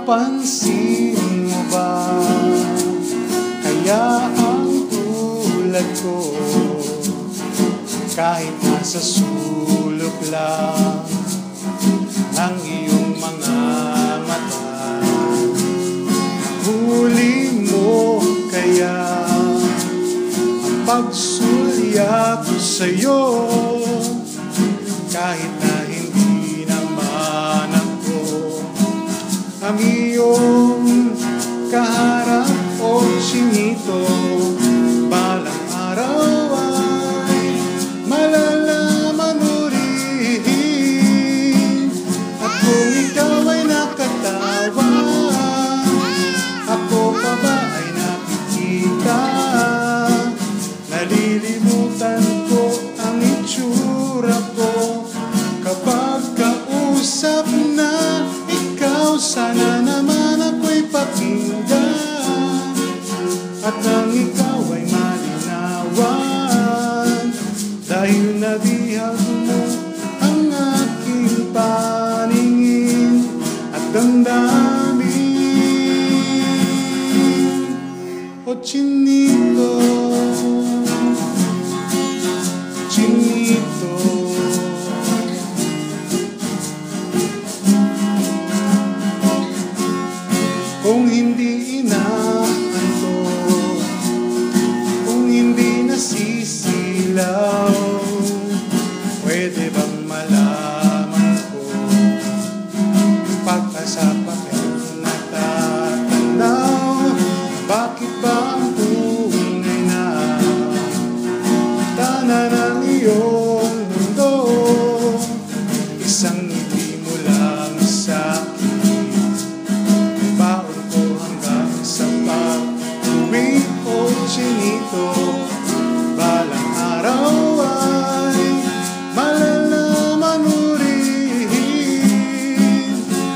Napapansin mo ba kaya ang tulad ko, kahit nasa sulok lang ng iyong mga mata, huli mo kaya ang pagsulya ko sa'yo, kahit na hindi naman ako ang iyong kaharap o sinito. Balang araw ay malalaman mo rin, at kung ikaw ay nakatawa, ako pa ba ay nakikita? Nalilimutan ko ang itsura ko kapag kausap na ikaw. Sana naman ako'y pakinggan, at nang ikaw ay malinawan, dahil nabihag mo ang aking paningin at damdamin. O Chinito, Chinito, kung hindi inaantok, kung hindi nasisilaw, pwede bang malaman ko pagkasa bakit natatanaw? Bakit ba ang tunay na tanan ng iyong mundo isang ngiti mo lang sa'kin? Baon ko hanggang sa pag-uwi, o Chinito. Balang araw ay malalaman mo rin,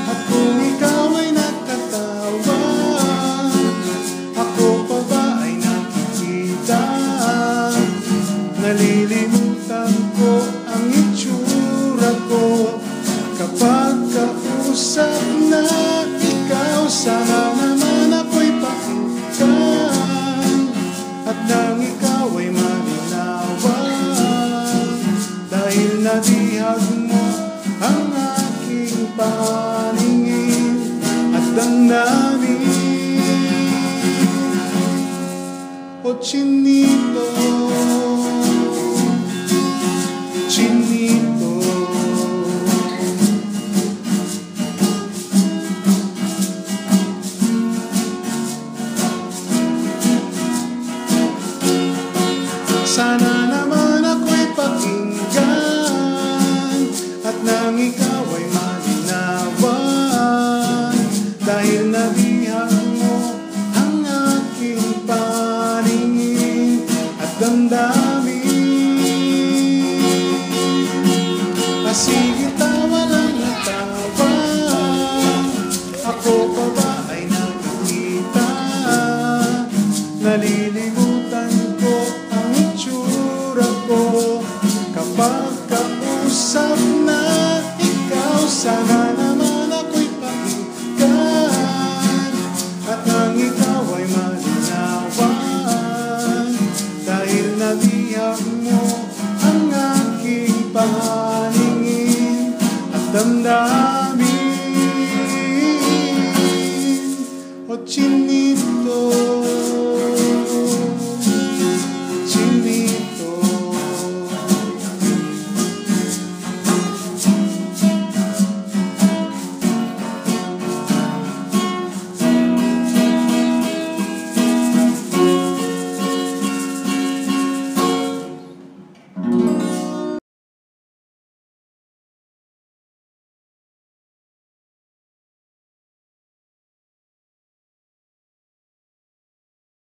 at kung ikaw ay nakatawa, ako pa ba ay nakikita? Nalilimutan ko ang itsura ko kapag kausap na ikaw. Sana naman ako'y pakinggan, at nang ikaw ay malinawan, dahil nabihag mo ang aking paningin at damdamin. O Chinito, Chinito, sana naman ako'y pakinggan, at nang ikaw ay malinawan, dahil nabihag mo ang aking paningin at damdamin. Sige, tawa lang na tawa, ako pa ba ay nakikita? Nalilimutan ko ang itsura ko kapag kausap na ikaw. Sana naman ako'y pakinggan, at nang ikaw ay malinawan, dahil nabihag mo ang aking paningin at damdamin. O Chinito,